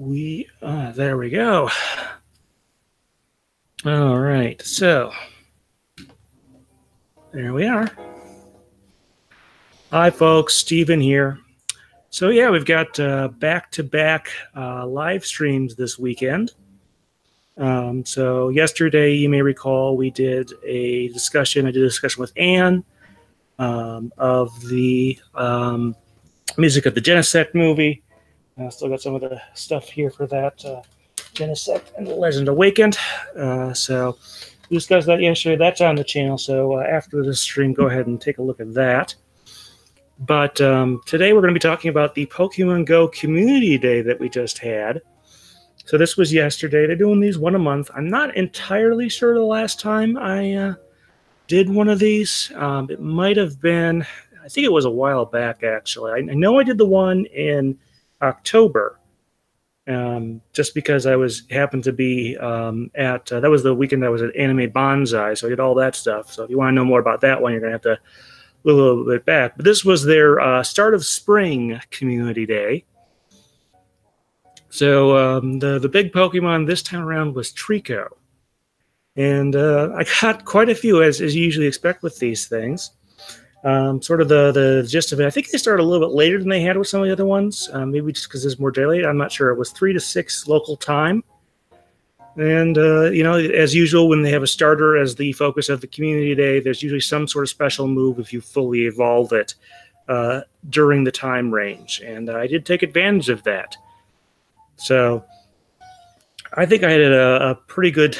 There we go. All right, so there we are. Hi, folks. Steven here. So yeah, we've got back-to-back live streams this weekend. So yesterday, you may recall, we did a discussion. I did a discussion with Anne of the music of the Genesect movie. Still got some of the stuff here for that Genesect and the Legend Awakened. So we discussed that yesterday. That's on the channel. So after this stream, go ahead and take a look at that. But today we're going to be talking about the Pokemon Go Community Day that we just had. So this was yesterday. They're doing these one a month. I'm not entirely sure the last time I did one of these. It might have been, I think it was a while back, actually. I know I did the one in October, just because I happened to be that was the weekend I was at Anime Bonsai, so I did all that stuff. So if you want to know more about that one, you're going to have to look a little bit back. But this was their start of spring community day. So the big Pokemon this time around was Trico. And I got quite a few, as you usually expect with these things. Sort of the gist of it. I think they started a little bit later than they had with some of the other ones. Maybe just because there's more daylight. I'm not sure. It was 3 to 6 local time. And, you know, as usual, when they have a starter as the focus of the community day, there's usually some sort of special move if you fully evolve it during the time range. And I did take advantage of that. So I think I had a pretty good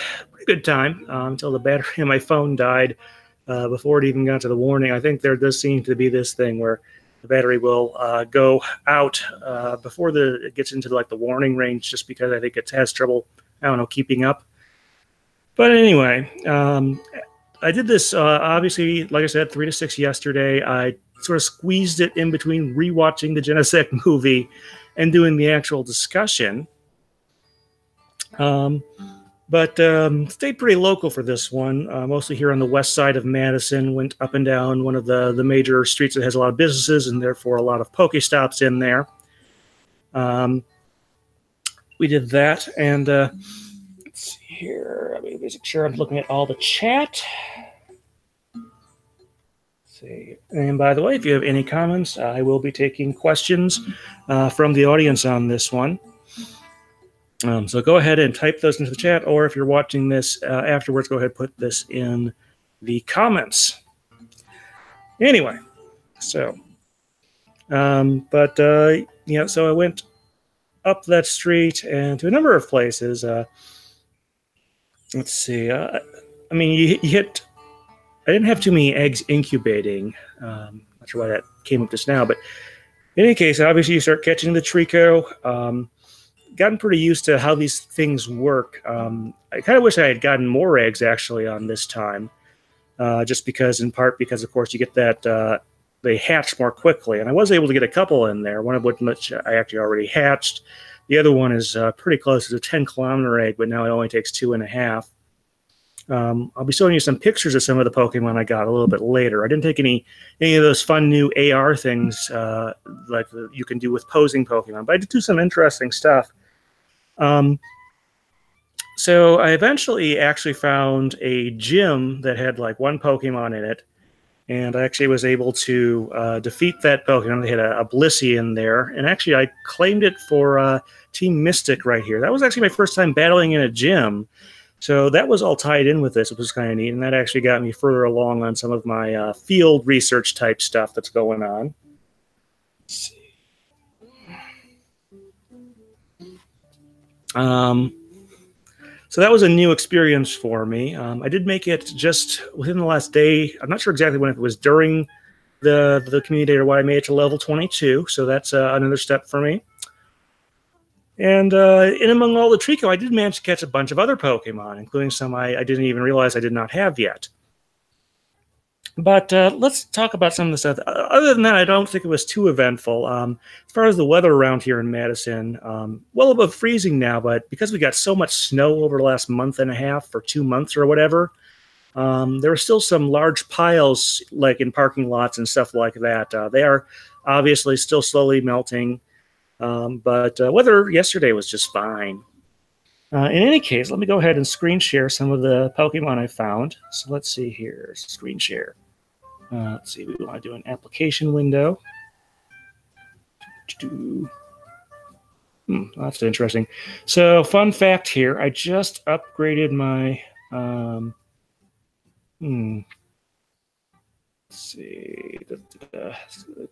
time until the battery in my phone died before it even got to the warning. I think there does seem to be this thing where the battery will go out before it gets into like the warning range, just because I think it has trouble, I don't know, keeping up. But anyway, I did this, obviously, like I said, 3 to 6 yesterday. I sort of squeezed it in between rewatching the Genesect movie and doing the actual discussion. But stayed pretty local for this one, mostly here on the west side of Madison. Went up and down one of the major streets that has a lot of businesses and therefore a lot of Pokestops in there. We did that, and let's see here. Let me make sure I'm looking at all the chat. Let's see. And by the way, if you have any comments, I will be taking questions from the audience on this one. So go ahead and type those into the chat, or if you're watching this afterwards, go ahead and put this in the comments. Anyway, so, you know, so I went up that street and to a number of places. Let's see. I mean, you hit. I didn't have too many eggs incubating. Not sure why that came up just now, but in any case, obviously you start catching the Trico. Gotten pretty used to how these things work. I kind of wish I had gotten more eggs actually on this time, just because, in part because, of course, you get that they hatch more quickly. And I was able to get a couple in there, one of which I actually already hatched. The other one is pretty close. It's a 10-kilometer egg, but now it only takes 2.5. I'll be showing you some pictures of some of the Pokemon I got a little bit later. I didn't take any of those fun new AR things like you can do with posing Pokemon, but I did do some interesting stuff. So I eventually actually found a gym that had like one Pokemon in it, and I actually was able to defeat that Pokemon. They had a Blissey in there, and actually I claimed it for Team Mystic right here. That was actually my first time battling in a gym, so that was all tied in with this, which was kind of neat, and that actually got me further along on some of my field research type stuff that's going on. Let's see. So that was a new experience for me. I did make it just within the last day. I'm not sure exactly when, if it was during the community day or what, I made it to level 22. So that's another step for me. And in among all the Trico, I did manage to catch a bunch of other Pokemon, including some I didn't even realize I did not have yet. But let's talk about some of the stuff. Other than that, I don't think it was too eventful. As far as the weather around here in Madison, well above freezing now, but because we got so much snow over the last month and a half or 2 months or whatever, there are still some large piles like in parking lots and stuff like that. They are obviously still slowly melting. But weather yesterday was just fine. In any case, let me go ahead and screen share some of the Pokemon I found. So let's see here, screen share. Let's see, we want to do an application window. That's interesting. So, fun fact here, I just upgraded my, let's see, the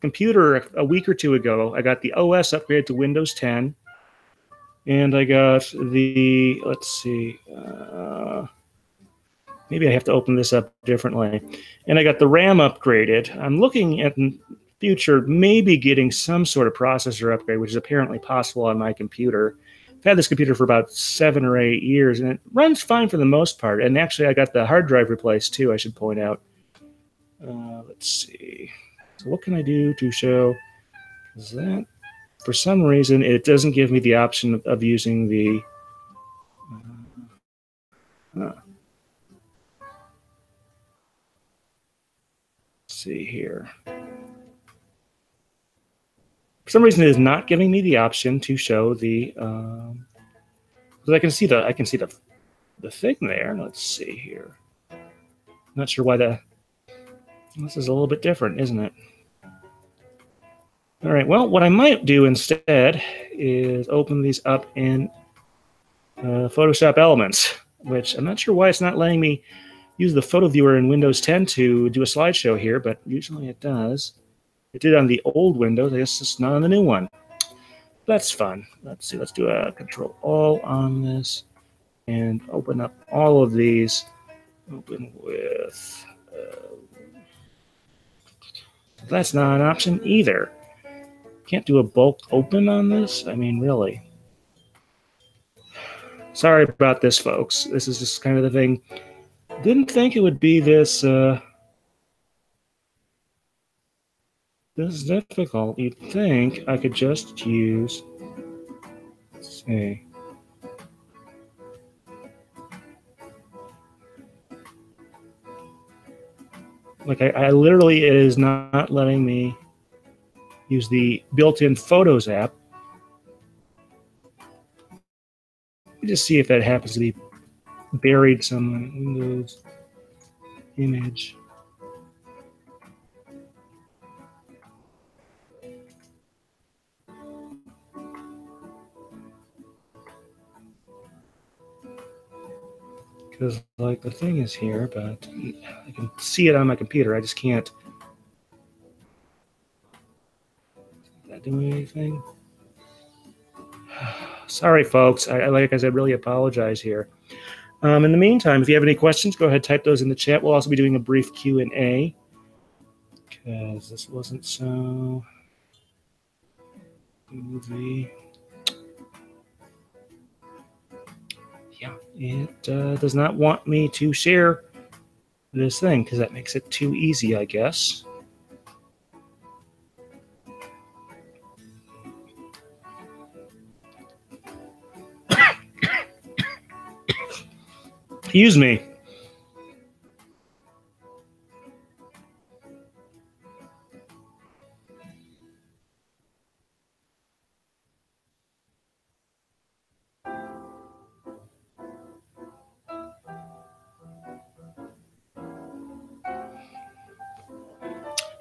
computer a week or two ago. I got the OS upgraded to Windows 10, and I got the, let's see, maybe I have to open this up differently. And I got the RAM upgraded. I'm looking at in future maybe getting some sort of processor upgrade, which is apparently possible on my computer. I've had this computer for about 7 or 8 years, and it runs fine for the most part. And actually, I got the hard drive replaced too, I should point out. Let's see. So what can I do to show? Is that, for some reason, it doesn't give me the option of using the... see here. For some reason, it is not giving me the option to show the. Because I can see the thing there. Let's see here. Not sure why this is a little bit different, isn't it? All right. Well, what I might do instead is open these up in Photoshop Elements, which I'm not sure why it's not letting me use the photo viewer in Windows 10 to do a slideshow here, but usually it does. It did on the old Windows. I guess it's not on the new one. That's fun. Let's see. Let's do a Control-All on this and open up all of these. Open with... that's not an option either. Can't do a bulk open on this? I mean, really. Sorry about this, folks. This is just kind of the thing. Didn't think it would be this difficult. You'd think I could just use, let's see. Like I literally, it is not letting me use the built-in Photos app. Let me just see if that happens to be buried somewhere. Windows, image. Because like the thing is here, but I can see it on my computer. I just can't. Is that doing anything? Sorry, folks. Like I said, really apologize here. In the meantime, if you have any questions, go ahead, type those in the chat. We'll also be doing a brief Q&A because this wasn't so easy. Yeah, it does not want me to share this thing because that makes it too easy, I guess. Excuse me.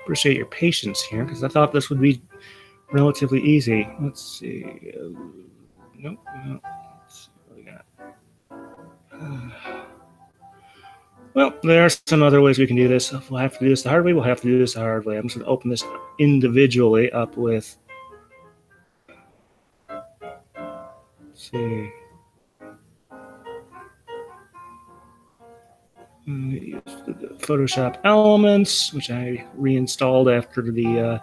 Appreciate your patience here because I thought this would be relatively easy. Let's see. Nope. No. Let's see what we got. Well, there are some other ways we can do this. If we'll have to do this the hard way, we'll have to do this the hard way. I'm just going to open this individually up with. Let's see. Use the Photoshop Elements, which I reinstalled after the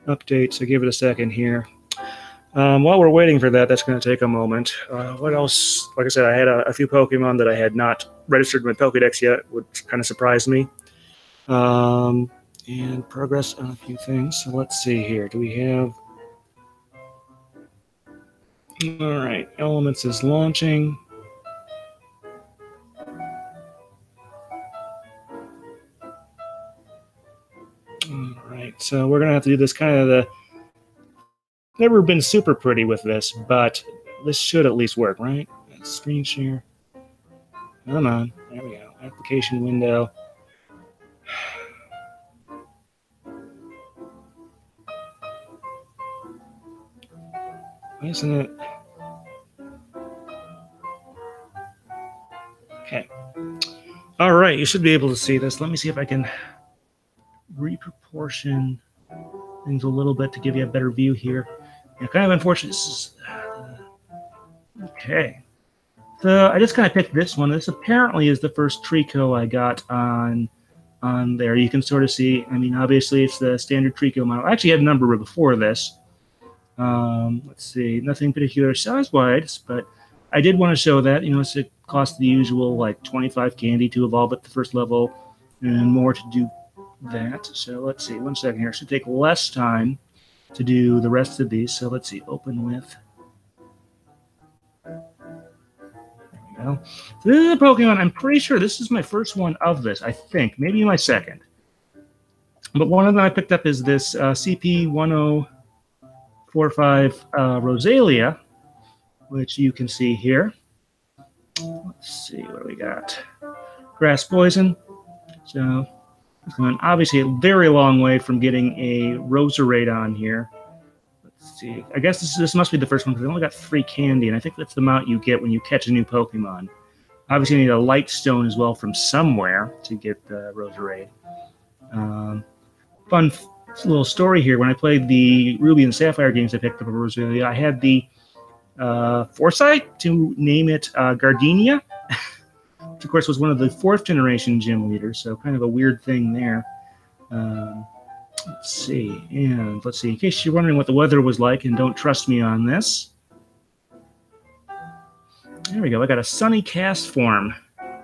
update. So give it a second here. While we're waiting for that, that's going to take a moment. What else? Like I said, I had a few Pokemon that I had not registered in my Pokedex yet, which kind of surprised me. And progress on a few things. So let's see here. Do we have... All right, Elements is launching. All right, so we're going to have to do this kind of the never been super pretty with this, but this should at least work, right? Screen share. Come on. There we go. Application window. Why isn't it? Okay. All right, you should be able to see this. Let me see if I can reproportion things a little bit to give you a better view here. Yeah, kind of unfortunate. This is, okay. So I just kind of picked this one. This apparently is the first Trico I got on there. You can sort of see, I mean, obviously it's the standard Trico model. I actually had a number before this. Let's see, nothing particular size-wise, but I did want to show that, you know, it cost the usual like 25 candy to evolve at the first level and more to do that. So let's see, 1 second here. It should take less time to do the rest of these. So let's see, open with. So this is a Pokemon. I'm pretty sure this is my first one of this, I think. Maybe my second. But one of them I picked up is this CP1045 Rosalia, which you can see here. Let's see what we got. Grass Poison. So it's going obviously a very long way from getting a Roserade on here. Let's see. I guess this must be the first one because I only got 3 candy, and I think that's the amount you get when you catch a new Pokemon. Obviously, you need a Light Stone as well from somewhere to get the Roserade. Fun little story here. When I played the Ruby and Sapphire games, I picked up a Rosalia. I had the foresight to name it Gardenia, which of course was one of the 4th generation gym leaders, so kind of a weird thing there. Let's see, and let's see, in case you're wondering what the weather was like and don't trust me on this, there we go, I got a sunny cast form. There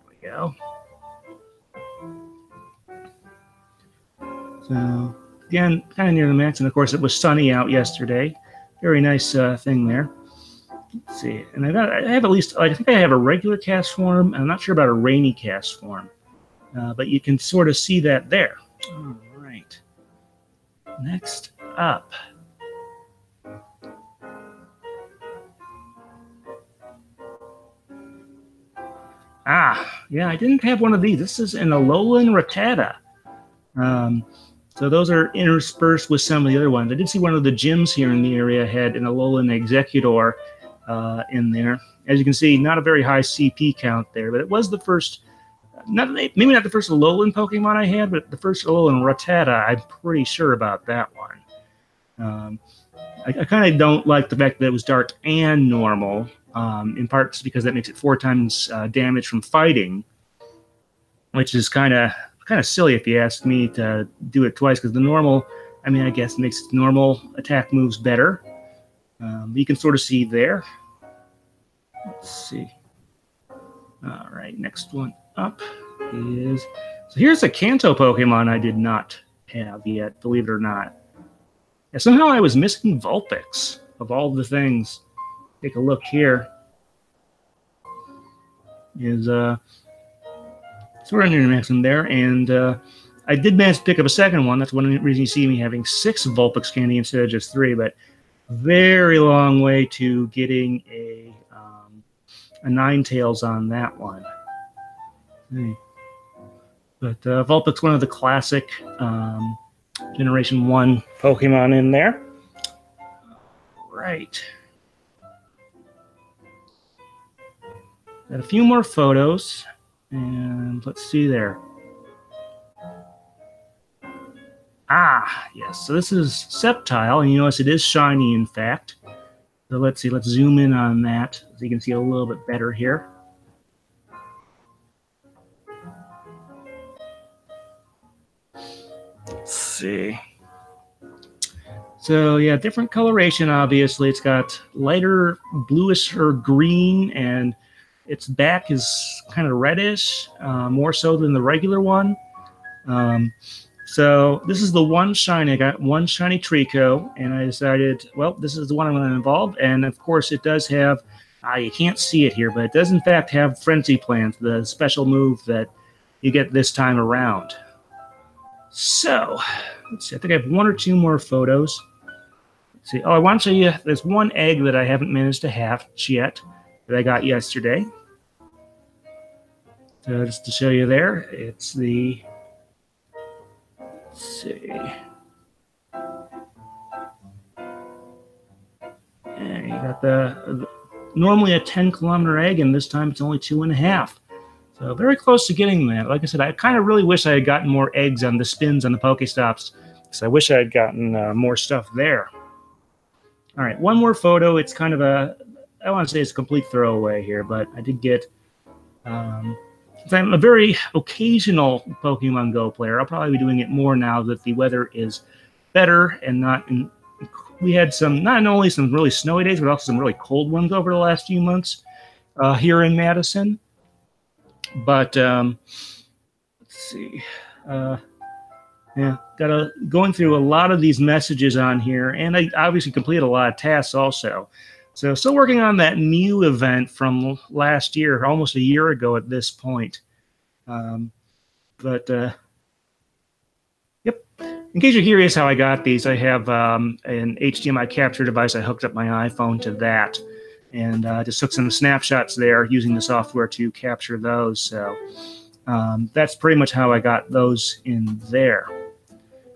we go. So, again, kind of near the max, and of course it was sunny out yesterday. Very nice thing there. Let's see, and I have at least, I think I have a regular cast form, and I'm not sure about a rainy cast form, but you can sort of see that there. All right. Next up. Yeah, I didn't have one of these. This is an Alolan Rattata. So those are interspersed with some of the other ones. I did see one of the gyms here in the area had an Alolan Executor in there. As you can see, not a very high CP count there, but it was the first, maybe not the first Alolan Pokemon I had, but the first Alolan Rattata. I'm pretty sure about that one. I kind of don't like the fact that it was dark and normal, in part because that makes it 4 times damage from fighting, which is kind of silly if you ask me to do it twice, because the normal, I mean, I guess makes normal attack moves better. You can sort of see there. Let's see. All right, next one up is, so here's a Kanto Pokemon I did not have yet, believe it or not. Yeah, somehow I was missing Vulpix of all the things. Take a look here. Is sort of near the maximum there, and I did manage to pick up a second one. That's one reason you see me having 6 Vulpix candy instead of just 3, but very long way to getting a Ninetales on that one. Okay. But Vulpix, one of the classic Generation 1 Pokemon in there. Right. Got a few more photos. And let's see there. Yes. So this is Sceptile, and you notice it is shiny, in fact. So let's see. Let's zoom in on that so you can see a little bit better here. Let's see. So yeah, different coloration. Obviously, it's got lighter bluish or green, and its back is kind of reddish, more so than the regular one. So this is the one shiny. I got one shiny Trico, and I decided, well, this is the one I'm going to evolve. And of course, it does have, you can't see it here, but it does in fact have Frenzy Plant, the special move that you get this time around. So let's see, I think I have 1 or 2 more photos. See, oh, I want to show you, there's one egg that I haven't managed to hatch yet that I got yesterday. So just to show you there, it's the, let's see. And you got the normally a 10-kilometer egg, and this time it's only 2.5. So very close to getting that. Like I said, I kind of really wish I had gotten more eggs on the spins on the Pokestops, because I wish I had gotten more stuff there. All right, one more photo. It's kind of a, I want to say it's a complete throwaway here, but I did get, since I'm a very occasional Pokemon Go player, I'll probably be doing it more now that the weather is better and not in, we had some, not only some really snowy days, but also some really cold ones over the last few months here in Madison. But let's see. Yeah, going through a lot of these messages on here, and I obviously completed a lot of tasks also. So still working on that new event from last year, almost a year ago at this point. Yep. In case you're curious how I got these, I have an HDMI capture device. I hooked up my iPhone to that, and just took some snapshots there using the software to capture those. So that's pretty much how I got those in there.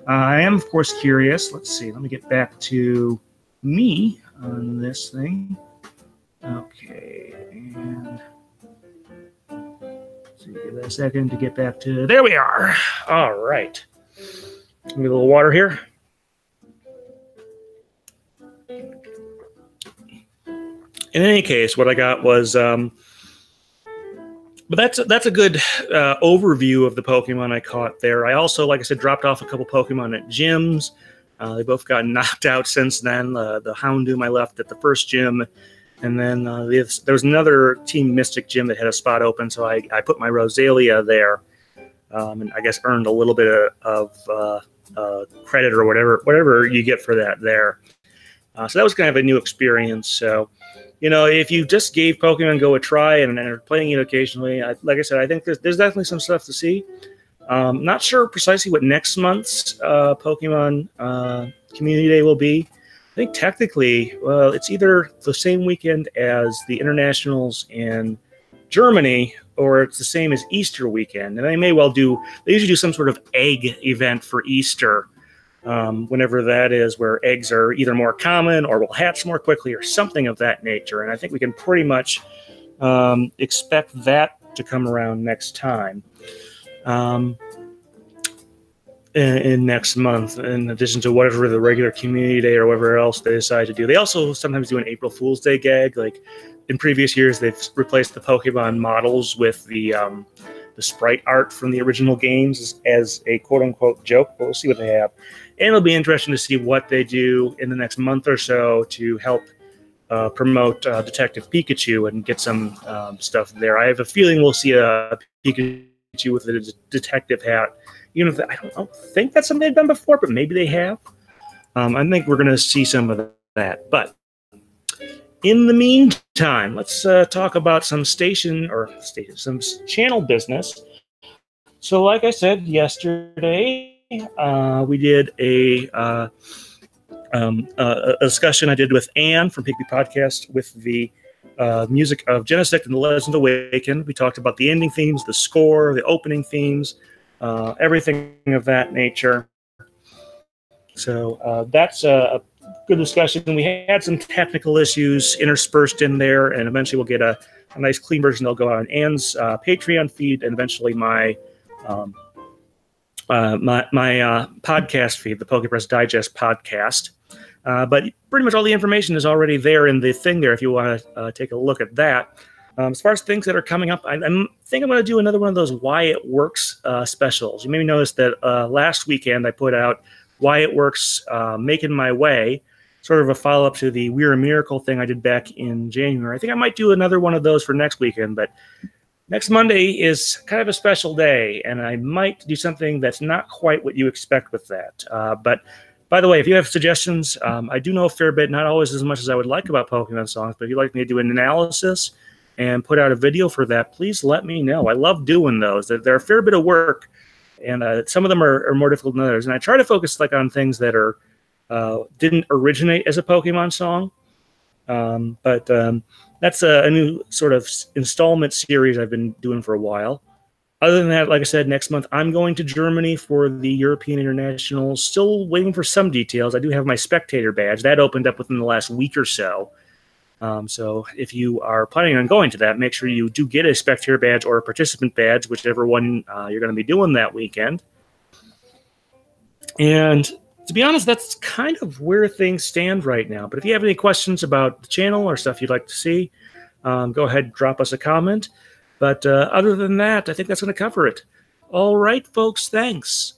I am, of course, curious. Let's see. Let me get back to me on this thing. Okay. And let's see, give that a second to get back to... There we are. All right. Give me a little water here. In any case, what I got was... But that's a good overview of the Pokemon I caught there. I also, like I said, dropped off a couple Pokemon at gyms. They both got knocked out since then. The Houndoom I left at the first gym, and then there was another Team Mystic gym that had a spot open, so I put my Rosalia there, and I guess earned a little bit of credit or whatever you get for that there. So that was kind of a new experience. So, you know, if you just gave Pokemon Go a try and are playing it occasionally, like I said, I think there's definitely some stuff to see. Not sure precisely what next month's Pokemon Community Day will be. I think technically, well, it's either the same weekend as the Internationals in Germany, or it's the same as Easter weekend. And they may well do, they usually do some sort of egg event for Easter, whenever that is, where eggs are either more common or will hatch more quickly or something of that nature. And I think we can pretty much expect that to come around next time. In next month, in addition to whatever the regular Community Day or whatever else they decide to do. They also sometimes do an April Fool's Day gag. Like in previous years, they've replaced the Pokemon models with the sprite art from the original games as a quote-unquote joke. But we'll see what they have. And it'll be interesting to see what they do in the next month or so to help promote Detective Pikachu and get some stuff there. I have a feeling we'll see a Pikachu with a detective hat. Even if I don't think that's something they've done before, but maybe they have. I think we're going to see some of that. But in the meantime, let's talk about some some channel business. So, like I said yesterday, we did a discussion I did with Anne from Pigby Podcast with the music of Genesect and the Legend Awakened. We talked about the ending themes, the score, the opening themes, everything of that nature. So that's a good discussion. We had some technical issues interspersed in there, and eventually we'll get a nice clean version that'll go on Anne's Patreon feed, and eventually my podcast feed, the Pokepress Digest podcast. But pretty much all the information is already there in the thing there if you want to take a look at that. As far as things that are coming up, I think I'm going to do another one of those Why It Works specials. You maybe noticed that last weekend I put out Why It Works Making My Way, sort of a follow-up to the We're a Miracle thing I did back in January. I think I might do another one of those for next weekend, but next Monday is kind of a special day, and I might do something that's not quite what you expect with that. But by the way, if you have suggestions, I do know a fair bit, not always as much as I would like about Pokemon songs, but if you'd like me to do an analysis and put out a video for that, please let me know. I love doing those. They're a fair bit of work, and some of them are more difficult than others. And I try to focus on things that are Didn't originate as a Pokemon song, but that's a new sort of installment series I've been doing for a while. Other than that, like I said, next month I'm going to Germany for the European International. Still waiting for some details. I do have my spectator badge. That opened up within the last week or so. So if you are planning on going to that, make sure you do get a spectator badge or a participant badge, whichever one you're going to be doing that weekend. And to be honest, that's kind of where things stand right now. But if you have any questions about the channel or stuff you'd like to see, go ahead and drop us a comment. But other than that, I think that's going to cover it. All right, folks, thanks.